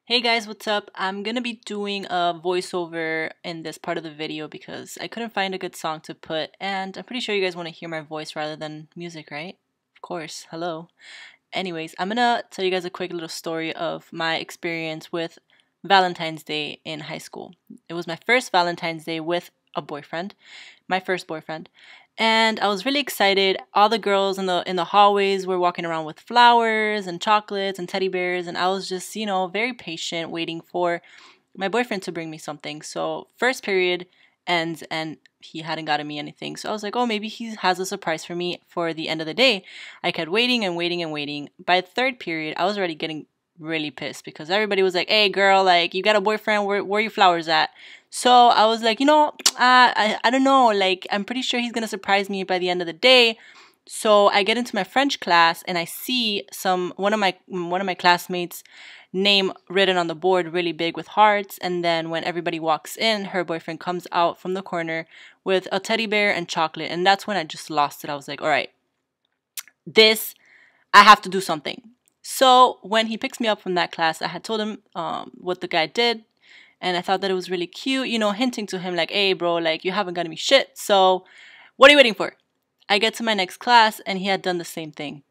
Hey guys, what's up? I'm gonna be doing a voiceover in this part of the video because I couldn't find a good song to put, and I'm pretty sure you guys want to hear my voice rather than music, right? Of course, hello. Anyways, I'm gonna tell you guys a quick little story of my experience with Valentine's Day in high school. It was my first Valentine's Day with a boyfriend, my first boyfriend, and I was really excited. All the girls in the hallways were walking around with flowers and chocolates and teddy bears, and I was just, very patient waiting for my boyfriend to bring me something. So, first period ends and he hadn't gotten me anything. So I was like, oh, maybe he has a surprise for me for the end of the day. I kept waiting and waiting and waiting. By the third period, I was already getting really pissed because everybody was like, hey, girl, like, you got a boyfriend? Where are your flowers at? So I was like, I don't know. Like, I'm pretty sure he's going to surprise me by the end of the day. So I get into my French class and I see one of my classmates' name written on the board really big with hearts, and then when everybody walks in, her boyfriend comes out from the corner with a teddy bear and chocolate, and that's when I just lost it. I was like, all right, I have to do something. So when he picks me up from that class, I had told him what the guy did, and I thought that it was really cute, hinting to him like, hey bro, like, you haven't gotten me shit, so what are you waiting for? I get to my next class and he had done the same thing.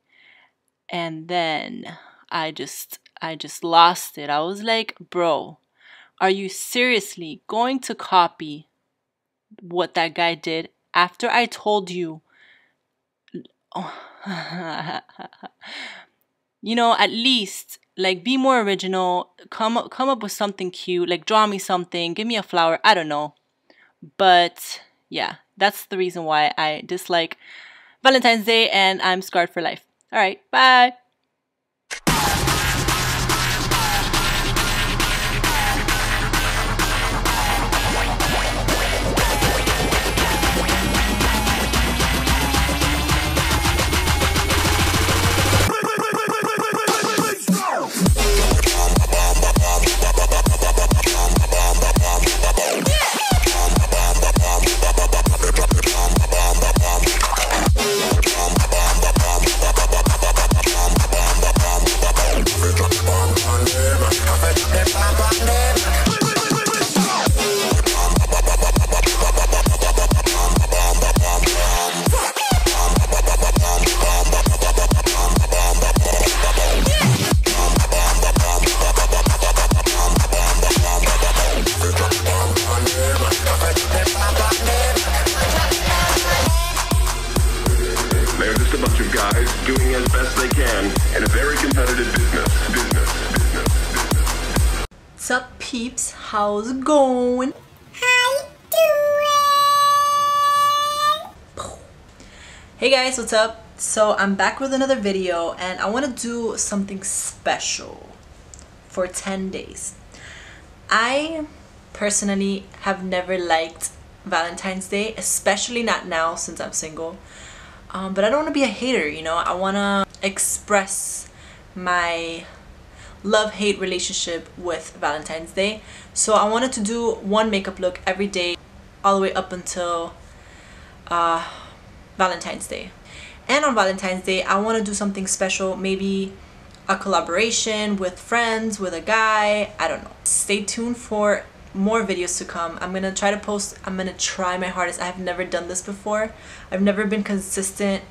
And then I just lost it. I was like, bro, are you seriously going to copy what that guy did after I told you? At least, like, be more original. Come up with something cute. Like, draw me something. Give me a flower. I don't know. But yeah, that's the reason why I dislike Valentine's Day and I'm scarred for life. All right, bye. Doing as best they can in a very competitive business. What's up, peeps? How's it going? How you doing? Hey guys, what's up? So I'm back with another video and I want to do something special for 10 days. I personally have never liked Valentine's Day, especially not now since I'm single. But I don't want to be a hater, I want to express my love-hate relationship with Valentine's Day. So I wanted to do one makeup look every day all the way up until Valentine's Day. And on Valentine's Day, I want to do something special, maybe a collaboration with friends, with a guy, I don't know. Stay tuned for more videos to come. I'm gonna try my hardest. I have never done this before. I've never been consistent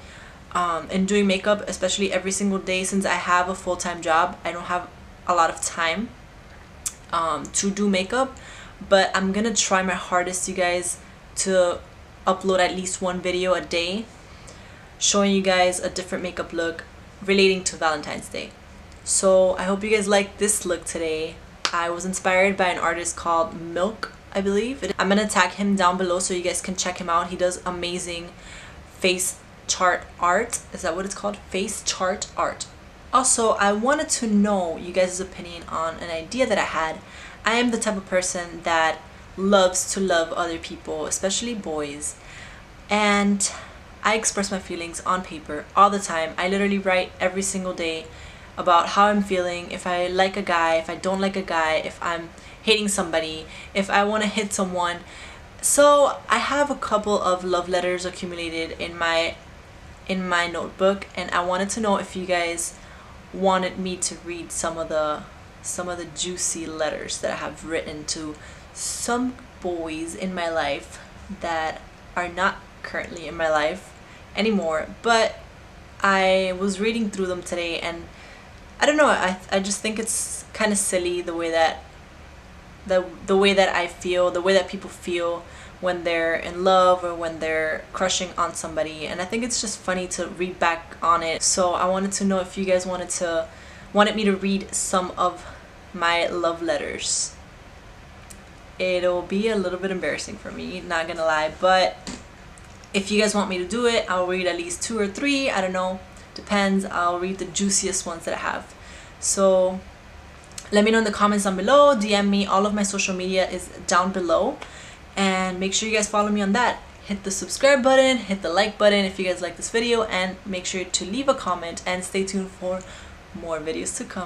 in doing makeup, especially every single day, since I have a full-time job. I don't have a lot of time to do makeup, but I'm gonna try my hardest, you guys, to upload at least one video a day showing you guys a different makeup look relating to Valentine's Day. So I hope you guys like this look today. I was inspired by an artist called Milk, I believe. I'm gonna tag him down below so you guys can check him out. He does amazing face chart art. Is that what it's called? Face chart art. Also, I wanted to know you guys' opinion on an idea that I had. I am the type of person that loves to love other people, especially boys. And I express my feelings on paper all the time. I literally write every single day about how I'm feeling, if I like a guy, if I don't like a guy, if I'm hating somebody, if I want to hit someone. So I have a couple of love letters accumulated in my notebook, and I wanted to know if you guys wanted me to read some of the some of the juicy letters that I have written to some boys in my life that are not currently in my life anymore, but I was reading through them today, and I don't know, I just think it's kind of silly the way that the way that I feel, the way that people feel when they're in love or when they're crushing on somebody, and I think it's just funny to read back on it. So I wanted to know if you guys wanted me to read some of my love letters. It'll be a little bit embarrassing for me, not gonna lie, but if you guys want me to do it, I'll read at least 2 or 3, I don't know, depends. I'll read the juiciest ones that I have. So let me know in the comments down below, DM me, all of my social media is down below, and make sure you guys follow me on that. Hit the subscribe button, hit the like button if you guys like this video, and make sure to leave a comment and stay tuned for more videos to come.